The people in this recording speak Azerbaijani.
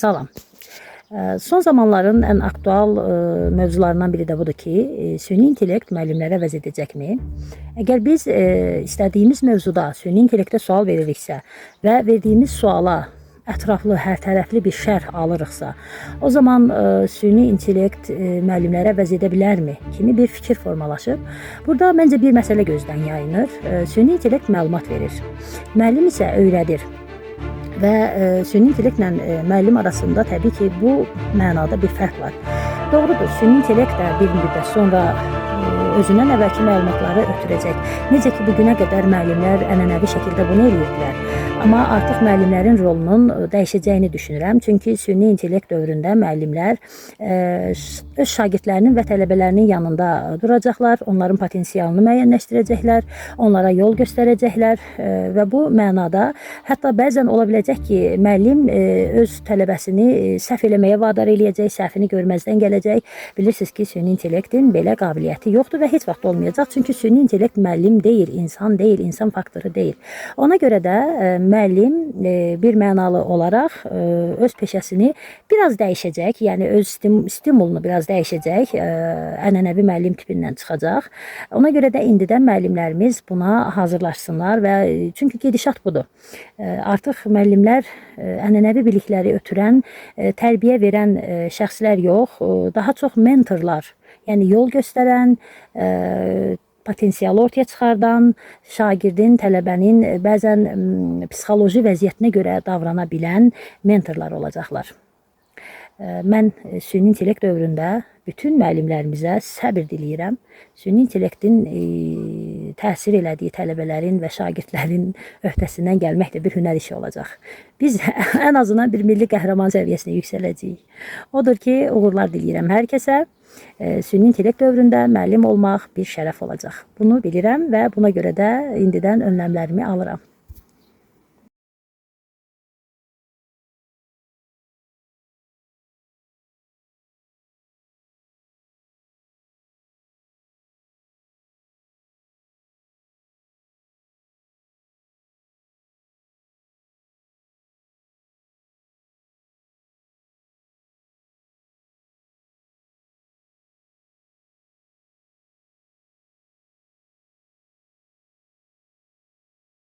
Salam. Son zamanların ən aktual mövzularından biri də budur ki, süni intellekt müəllimlərə əvəz edəcəkmi? Əgər biz istədiyimiz mövzuda süni intellektə sual veririksə və verdiyimiz suala ətraflı, hərtərəfli bir şərh alırıqsa, o zaman süni intellekt müəllimlərə əvəz edə bilərmi kimi bir fikir formalaşıb. Burada məncə bir məsələ gözdən yayınır. Süni intellekt məlumat verir, müəllim isə öyrədir. Və süni intellektlə müəllim arasında təbii ki, bu mənada bir fərq var. Doğrudur, süni intellekt də bir müddət sonra özündən əvvəlki məlumatları ötürəcək. Necə ki, bugünə qədər müəllimlər ənənəvi şəkildə bunu edirdilər. Amma artıq müəllimlərin rolunun dəyişəcəyini düşünürəm. Çünki süni intellekt dövründə müəllimlər öz şagirdlərinin və tələbələrinin yanında duracaqlar, onların potensialını müəyyənləşdirəcəklər, onlara yol göstərəcəklər və bu mənada hətta bəzən ola biləcək ki, müəllim öz tələbəsini səhv eləməyə vadar eləyəcək, səhvini görməzdən gələcək. Bilirsiniz ki, süni intellektin belə qabiliyyəti yoxdur və heç vaxt olmayacaq. Çünki süni intellekt müəllim deyil, insan faktoru deyil. Ona görə də müəllim bir mənalı olaraq öz peşəsini biraz dəyişəcək, yəni öz stimulunu biraz dəyişəcək, ənənəvi müəllim tipindən çıxacaq. Ona görə də indidən müəllimlərimiz buna hazırlaşsınlar və çünki gedişat budur. Artıq müəllimlər ənənəvi bilikləri ötürən, tərbiyə verən şəxslər yox, daha çox mentorlar, yəni yol göstərən, potensialı ortaya çıxardan, şagirdin, tələbənin bəzən psixoloji vəziyyətinə görə davrana bilən mentorlar olacaqlar. Mən süni intellekt dövründə bütün müəllimlərimizə səbir diləyirəm. Süni intellektin təsir elədiyi tələbələrin və şagirdlərin öhdəsindən gəlmək də bir hünər işi olacaq. Biz ən azından bir milli qəhrəman səviyyəsinə yüksələcəyik. Odur ki, uğurlar diləyirəm hər kəsə. Süni intellekt dövründə müəllim olmaq bir şərəf olacaq. Bunu bilirəm və buna görə də indidən önləmlərimi alıram.